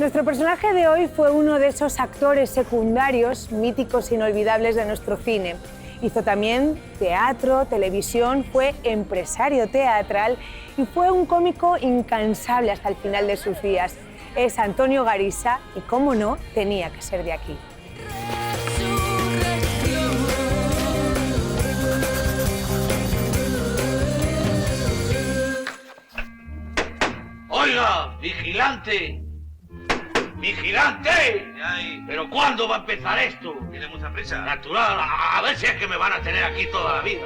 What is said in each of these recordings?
Nuestro personaje de hoy fue uno de esos actores secundarios míticos e inolvidables de nuestro cine. Hizo también teatro, televisión, fue empresario teatral y fue un cómico incansable hasta el final de sus días. Es Antonio Garisa y, cómo no, tenía que ser de aquí. ¡Oiga, vigilante! ¡Vigilante! ¿Pero cuándo va a empezar esto? ¿Tiene mucha prisa? Natural, a ver si es que me van a tener aquí toda la vida.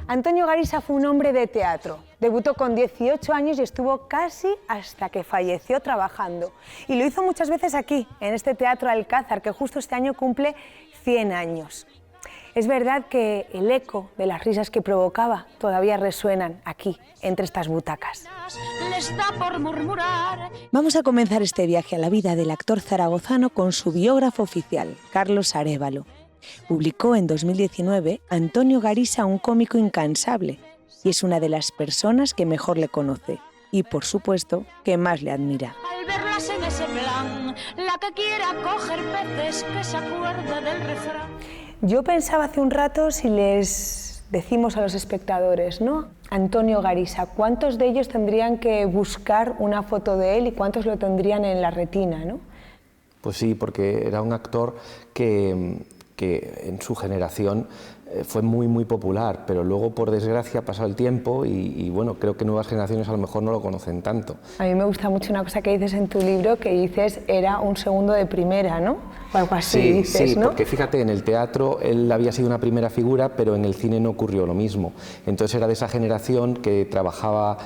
Antonio Garisa fue un hombre de teatro. Debutó con 18 años y estuvo casi hasta que falleció trabajando. Y lo hizo muchas veces aquí, en este Teatro Alcázar, que justo este año cumple 100 años. Es verdad que el eco de las risas que provocaba todavía resuenan aquí, entre estas butacas. Vamos a comenzar este viaje a la vida del actor zaragozano con su biógrafo oficial, Carlos Arévalo. Publicó en 2019 Antonio Garisa, un cómico incansable, y es una de las personas que mejor le conoce y, por supuesto, que más le admira. Al verlas en ese plan, la que quiera coger peces, que se acuerde del refrán. Yo pensaba hace un rato si les decimos a los espectadores, ¿no? Antonio Garisa, ¿cuántos de ellos tendrían que buscar una foto de él y cuántos lo tendrían en la retina, ¿no? Pues sí, porque era un actor que en su generación fue muy popular, pero luego, por desgracia, ha pasado el tiempo y bueno, creo que nuevas generaciones a lo mejor no lo conocen tanto. A mí me gusta mucho una cosa que dices en tu libro, que dices era un segundo de primera, ¿no? O algo así, sí, dices, sí, ¿no? Porque fíjate, en el teatro él había sido una primera figura, pero en el cine no ocurrió lo mismo. Entonces era de esa generación que trabajaba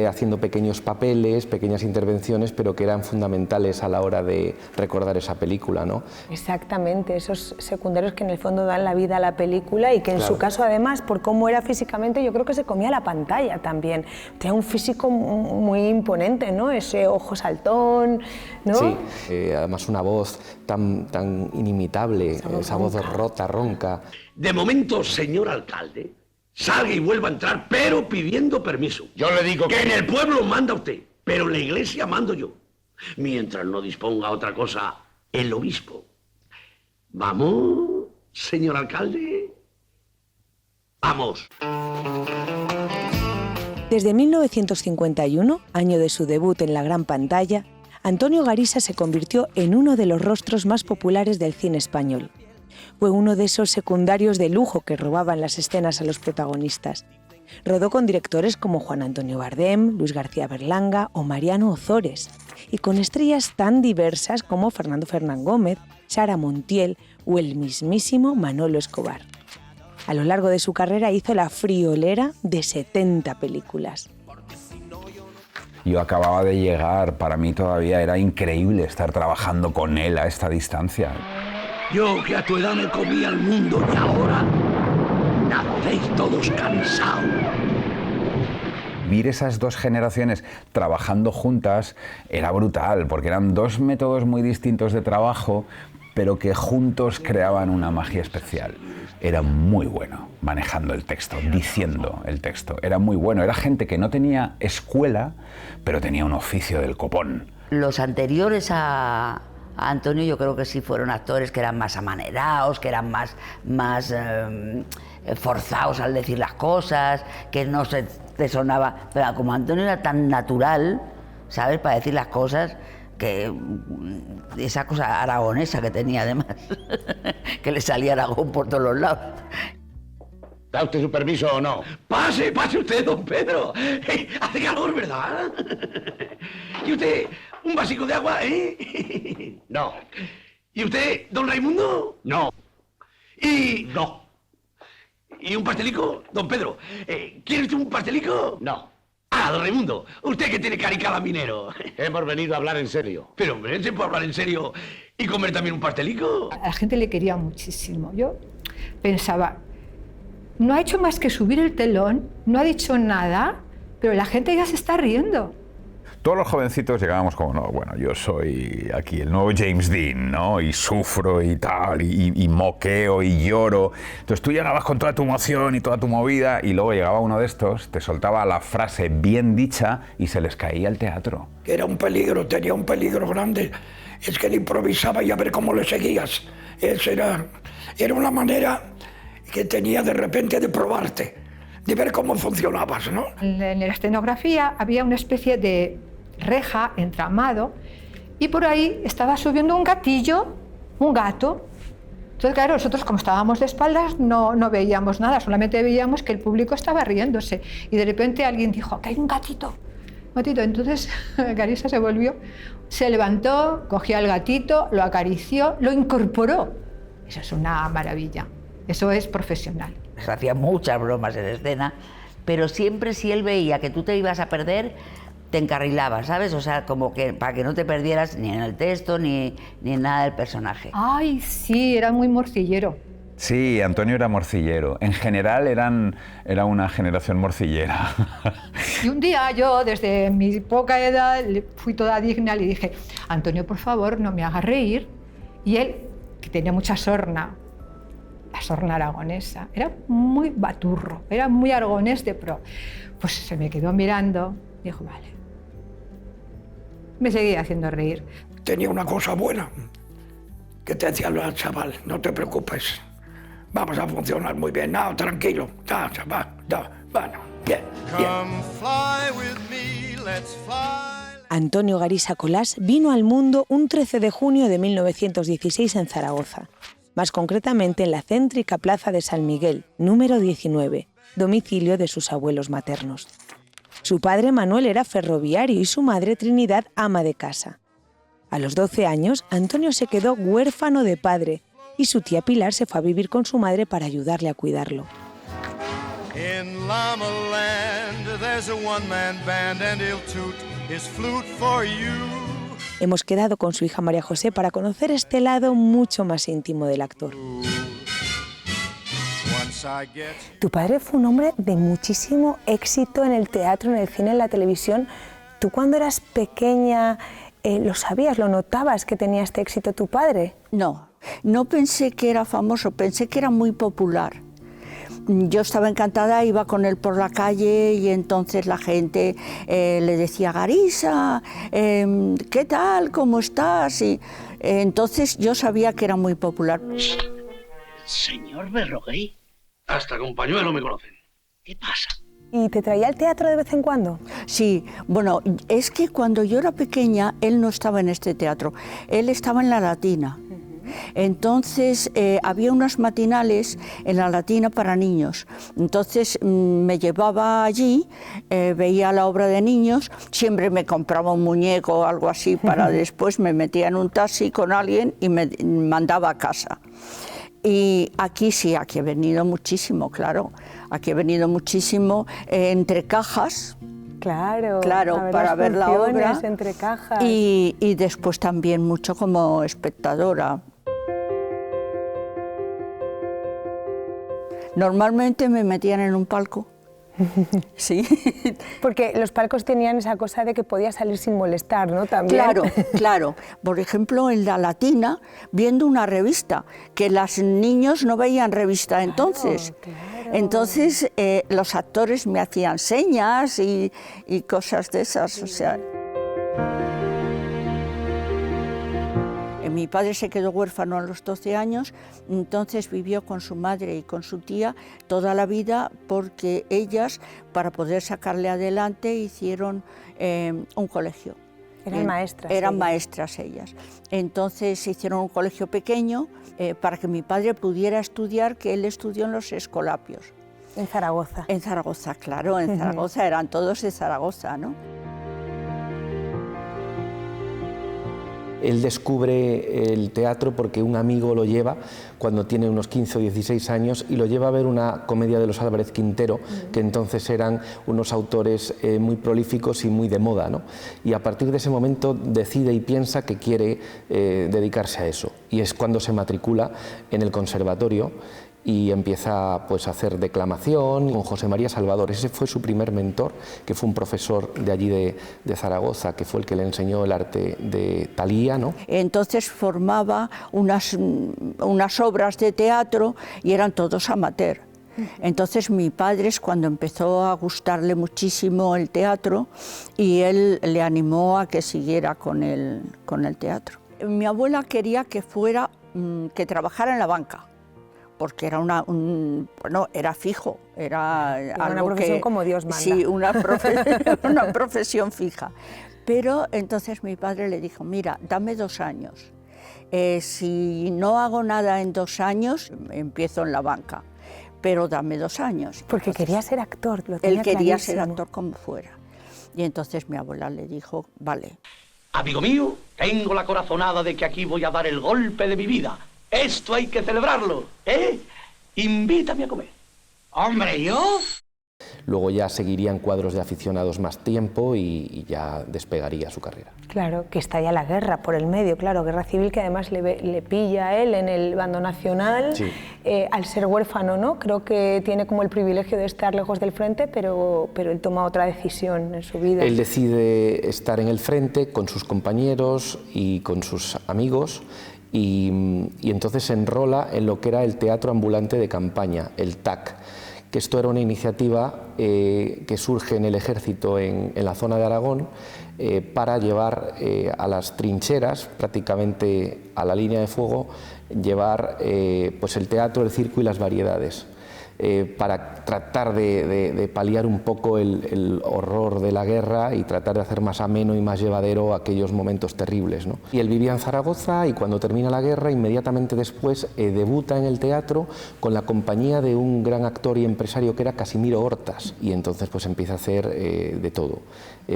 haciendo pequeños papeles, pequeñas intervenciones, pero que eran fundamentales a la hora de recordar esa película, ¿no? Exactamente, esos secundarios que en el fondo dan la vida a la película y que en Claro. su caso, además, por cómo era físicamente, yo creo que se comía la pantalla también. Tenía un físico muy imponente, ¿no? Ese ojo saltón, ¿no? Sí, además una voz tan inimitable, esa voz rota, ronca. De momento, señor alcalde, salga y vuelva a entrar, pero pidiendo permiso. Yo le digo que en el pueblo manda usted, pero en la iglesia mando yo. Mientras no disponga otra cosa el obispo. ¿Vamos, señor alcalde? ¡Vamos! Desde 1951, año de su debut en la gran pantalla, Antonio Garisa se convirtió en uno de los rostros más populares del cine español. Fue uno de esos secundarios de lujo que robaban las escenas a los protagonistas. Rodó con directores como Juan Antonio Bardem, Luis García Berlanga o Mariano Ozores, y con estrellas tan diversas como Fernando Fernán Gómez, Sara Montiel o el mismísimo Manolo Escobar. A lo largo de su carrera hizo la friolera de 70 películas. Yo acababa de llegar, para mí todavía era increíble estar trabajando con él a esta distancia. Yo que a tu edad me comía el mundo y ahora nacéis todos cansados. Vivir esas dos generaciones trabajando juntas era brutal, porque eran dos métodos muy distintos de trabajo, pero que juntos creaban una magia especial. Era muy bueno manejando el texto, diciendo el texto. Era muy bueno. Era gente que no tenía escuela, pero tenía un oficio del copón. Los anteriores a Antonio yo creo que sí fueron actores que eran más amanerados, que eran más forzados al decir las cosas, que no se te sonaba. Pero como Antonio era tan natural, ¿sabes?, para decir las cosas, que esa cosa aragonesa que tenía además, que le salía Aragón por todos los lados. ¿Da usted su permiso o no? Pase, pase usted, don Pedro. Hace calor, ¿verdad? ¿Y usted, un vasico de agua, No. ¿Y usted, don Raimundo? No. ¿Y no? ¿Y un pastelico, don Pedro? ¿Quiere usted un pastelico? No. Ah, don Raimundo, usted que tiene caricada minero. Hemos venido a hablar en serio. Pero, hombre, ¿se puede hablar en serio y comer también un pastelico? A la gente le quería muchísimo. Yo pensaba, no ha hecho más que subir el telón, no ha dicho nada, pero la gente ya se está riendo. todos los jovencitos llegábamos como, no, bueno, yo soy aquí el nuevo James Dean, ¿no? Y sufro y tal, y moqueo y lloro. Entonces tú llegabas con toda tu emoción y toda tu movida, y luego llegaba uno de estos, te soltaba la frase bien dicha y se les caía el teatro. Que era un peligro, tenía un peligro grande. Es que él improvisaba y a ver cómo le seguías. Era una manera que tenía de repente de probarte, de ver cómo funcionabas, ¿no? En la escenografía había una especie de reja, entramado, y por ahí estaba subiendo un gatillo, un gato. Entonces, claro, nosotros como estábamos de espaldas no veíamos nada, solamente veíamos que el público estaba riéndose. Y de repente alguien dijo, que hay un gatito. Entonces Garisa se volvió, se levantó, cogió al gatito, lo acarició, lo incorporó. Eso es una maravilla, eso es profesional. Hacía muchas bromas en escena, pero siempre si él veía que tú te ibas a perder, te encarrilaba, ¿sabes? O sea, como que para que no te perdieras ni en el texto ni en nada del personaje. Ay, sí, era muy morcillero. Sí, Antonio era morcillero. En general era una generación morcillera. Y un día yo, desde mi poca edad, fui toda digna y le dije, Antonio, por favor, no me hagas reír. Y él, que tenía mucha sorna, la sorna aragonesa, era muy baturro, era muy aragonés de pro. Pues se me quedó mirando y dijo, vale. Me seguía haciendo reír. Tenía una cosa buena, que te decía al chaval, no te preocupes. Vamos a funcionar muy bien. No, tranquilo. Bueno, bien. Antonio Garisa Colás vino al mundo un 13 de junio de 1916 en Zaragoza, más concretamente en la céntrica plaza de San Miguel, número 19, domicilio de sus abuelos maternos. Su padre Manuel era ferroviario y su madre Trinidad ama de casa. A los 12 años, Antonio se quedó huérfano de padre, y su tía Pilar se fue a vivir con su madre para ayudarle a cuidarlo. Hemos quedado con su hija María José para conocer este lado mucho más íntimo del actor. Tu padre fue un hombre de muchísimo éxito en el teatro, en el cine, en la televisión. ¿Tú cuando eras pequeña lo sabías, lo notabas que tenía este éxito tu padre? No pensé que era famoso, pensé que era muy popular. Yo estaba encantada, iba con él por la calle y entonces la gente le decía, Garisa, ¿qué tal? ¿Cómo estás? Y entonces yo sabía que era muy popular. Señor Berroguey, hasta con pañuelo me conocen. ¿Qué pasa? ¿Y te traía al teatro de vez en cuando? Sí, bueno, es que cuando yo era pequeña él no estaba en este teatro, él estaba en la Latina. Entonces había unas matinales en la Latina para niños, entonces me llevaba allí, veía la obra de niños, siempre me compraba un muñeco o algo así para después me metía en un taxi con alguien y me mandaba a casa. Y aquí sí, aquí he venido muchísimo, claro, aquí he venido muchísimo entre cajas. Claro, para ver la obra entre cajas. Y después también mucho como espectadora. Normalmente me metían en un palco. Sí. Porque los palcos tenían esa cosa de que podías salir sin molestar, ¿no? También. Claro. Por ejemplo, en la Latina, viendo una revista, que los niños no veían revista entonces. Claro. Entonces, los actores me hacían señas y cosas de esas, o sea. Mi padre se quedó huérfano a los 12 años, entonces vivió con su madre y con su tía toda la vida porque ellas, para poder sacarle adelante, hicieron un colegio. Eran maestras. Eran maestras ellas. Entonces hicieron un colegio pequeño para que mi padre pudiera estudiar, que él estudió en los Escolapios. En Zaragoza. En Zaragoza, claro, en Zaragoza, eran todos de Zaragoza, ¿no? Él descubre el teatro porque un amigo lo lleva cuando tiene unos 15 o 16 años y lo lleva a ver una comedia de los Álvarez Quintero, que entonces eran unos autores muy prolíficos y muy de moda, ¿no? Y a partir de ese momento decide y piensa que quiere dedicarse a eso. Y es cuando se matricula en el conservatorio y empieza pues a hacer declamación con José María Salvador. Ese fue su primer mentor, que fue un profesor de allí de Zaragoza, que fue el que le enseñó el arte de Thalía, ¿no? Entonces formaba unas obras de teatro y eran todos amateur. Entonces mi padre es cuando empezó a gustarle muchísimo el teatro y él le animó a que siguiera con el teatro. Mi abuela quería que que trabajara en la banca, porque era era fijo, era una profesión como Dios manda. Sí, una profesión fija. Pero entonces mi padre le dijo, mira, dame 2 años. Si no hago nada en 2 años, empiezo en la banca. Pero dame 2 años. Porque entonces, quería ser actor, lo tenía él quería clarísimo. ser actor como fuera. Y entonces mi abuela le dijo, vale. Amigo mío, tengo la corazonada de que aquí voy a dar el golpe de mi vida. Esto hay que celebrarlo, ¿eh? Invítame a comer. ¡Hombre, yo! Luego ya seguirían cuadros de aficionados más tiempo y ya despegaría su carrera. Claro, que estalla la guerra por el medio, claro, guerra civil que además le pilla a él en el bando nacional, sí. Al ser huérfano, ¿no? Creo que tiene como el privilegio de estar lejos del frente, pero él toma otra decisión en su vida. Él decide estar en el frente con sus compañeros y con sus amigos y entonces se enrola en lo que era el Teatro Ambulante de Campaña, el TAC, que esto era una iniciativa que surge en el ejército en la zona de Aragón para llevar a las trincheras, prácticamente a la línea de fuego, llevar pues el teatro, el circo y las variedades, para tratar de paliar un poco el horror de la guerra y tratar de hacer más ameno y más llevadero aquellos momentos terribles, ¿no? Y él vivía en Zaragoza y cuando termina la guerra, inmediatamente después debuta en el teatro con la compañía de un gran actor y empresario que era Casimiro Hortas, y entonces pues empieza a hacer de todo,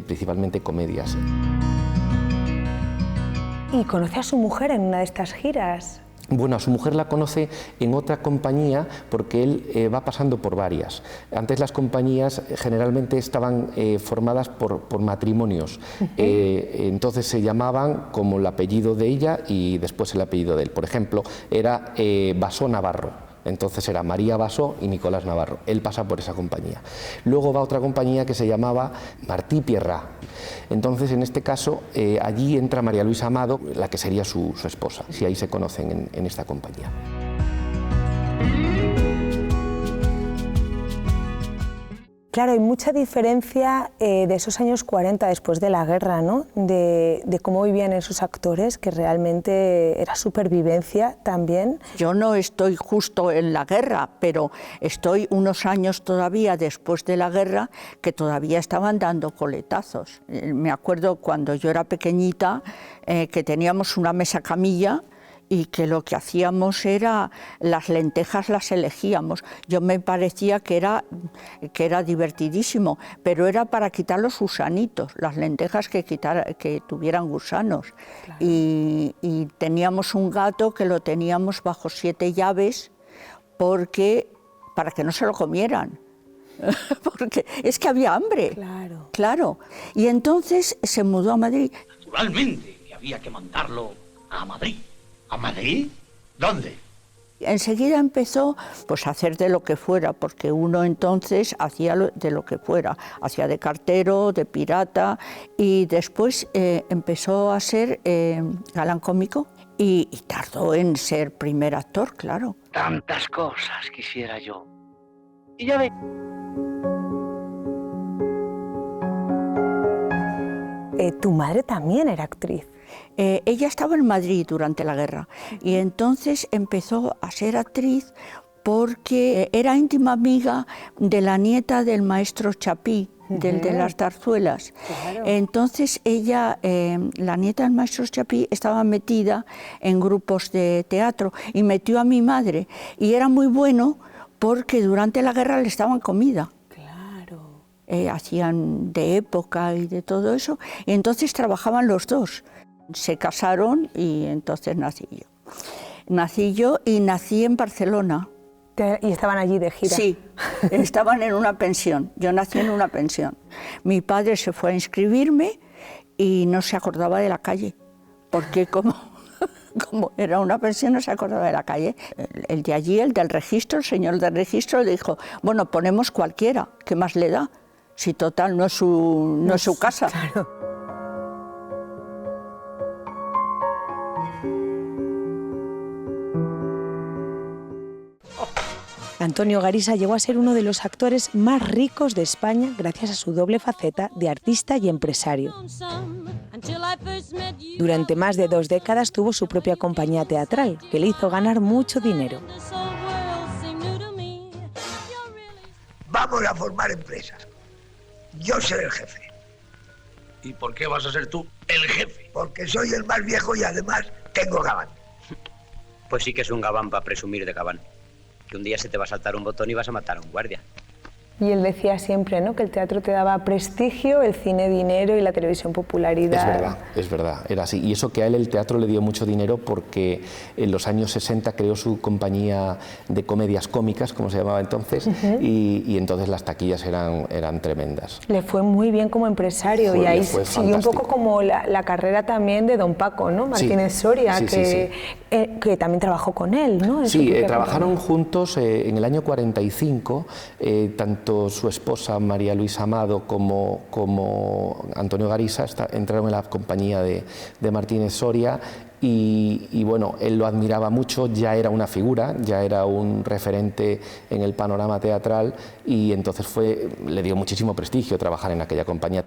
principalmente comedias. Y conoce a su mujer en una de estas giras. Bueno, a su mujer la conoce en otra compañía porque él va pasando por varias. Antes las compañías generalmente estaban formadas por matrimonios, entonces se llamaban como el apellido de ella y después el apellido de él. Por ejemplo, era Basó Navarro. Entonces era María Basó y Nicolás Navarro. Él pasa por esa compañía. Luego va a otra compañía que se llamaba Martí Pierrá. Entonces, en este caso, allí entra María Luisa Amado, la que sería su esposa, si ahí se conocen en esta compañía. Claro, hay mucha diferencia de esos años 40 después de la guerra, ¿no? De cómo vivían esos actores, que realmente era supervivencia también. Yo no estoy justo en la guerra, pero estoy unos años todavía después de la guerra que todavía estaban dando coletazos. Me acuerdo cuando yo era pequeñita que teníamos una mesa camilla y que lo que hacíamos era, las lentejas las elegíamos. Yo me parecía que era divertidísimo, pero era para quitar los gusanitos, las lentejas que tuvieran gusanos. Claro. Y teníamos un gato que lo teníamos bajo 7 llaves para que no se lo comieran. Porque es que había hambre. Claro. Claro. Y entonces se mudó a Madrid. Naturalmente, que había que mandarlo a Madrid. ¿A Madrid? ¿Dónde? Enseguida empezó pues, a hacer de lo que fuera, porque uno entonces hacía de lo que fuera, hacía de cartero, de pirata, y después empezó a ser galán cómico y tardó en ser primer actor, claro. Tantas cosas quisiera yo. Y ya ve. Tu madre también era actriz. Ella estaba en Madrid durante la guerra y entonces empezó a ser actriz porque era íntima amiga de la nieta del maestro Chapí, del de las zarzuelas. Claro. Entonces ella, la nieta del maestro Chapí, estaba metida en grupos de teatro y metió a mi madre y era muy bueno porque durante la guerra le daban comida. Claro. Hacían de época y de todo eso y entonces trabajaban los dos. Se casaron y entonces nací yo. Y nací en Barcelona. ¿Y estaban allí de gira? Sí, estaban en una pensión. Yo nací en una pensión. Mi padre se fue a inscribirme y no se acordaba de la calle, porque como como era una pensión, no se acordaba de la calle. El de allí, el del registro, el señor del registro, le dijo, bueno, ponemos cualquiera, ¿qué más le da? Si total no es su casa. Claro. Antonio Garisa llegó a ser uno de los actores más ricos de España gracias a su doble faceta de artista y empresario. Durante más de 2 décadas tuvo su propia compañía teatral, que le hizo ganar mucho dinero. Vamos a formar empresas. Yo seré el jefe. ¿Y por qué vas a ser tú el jefe? Porque soy el más viejo y además tengo gabán. Pues sí que es un gabán para presumir de gabán. Que un día se te va a saltar un botón y vas a matar a un guardia. Y él decía siempre, ¿no?, que el teatro te daba prestigio, el cine dinero y la televisión popularidad. Es verdad, era así. Y eso que a él el teatro le dio mucho dinero porque en los años 60 creó su compañía de comedias cómicas, como se llamaba entonces, y entonces las taquillas eran tremendas. Le fue muy bien como empresario y ahí siguió un poco como la carrera también de don Paco, ¿no?, Martínez Soria, que también trabajó con él, ¿no? Sí, trabajaron juntos en el año 45, tanto su esposa María Luisa Amado como Antonio Garisa entraron en la compañía de Martínez Soria y bueno, él lo admiraba mucho, ya era una figura, ya era un referente en el panorama teatral y entonces le dio muchísimo prestigio trabajar en aquella compañía.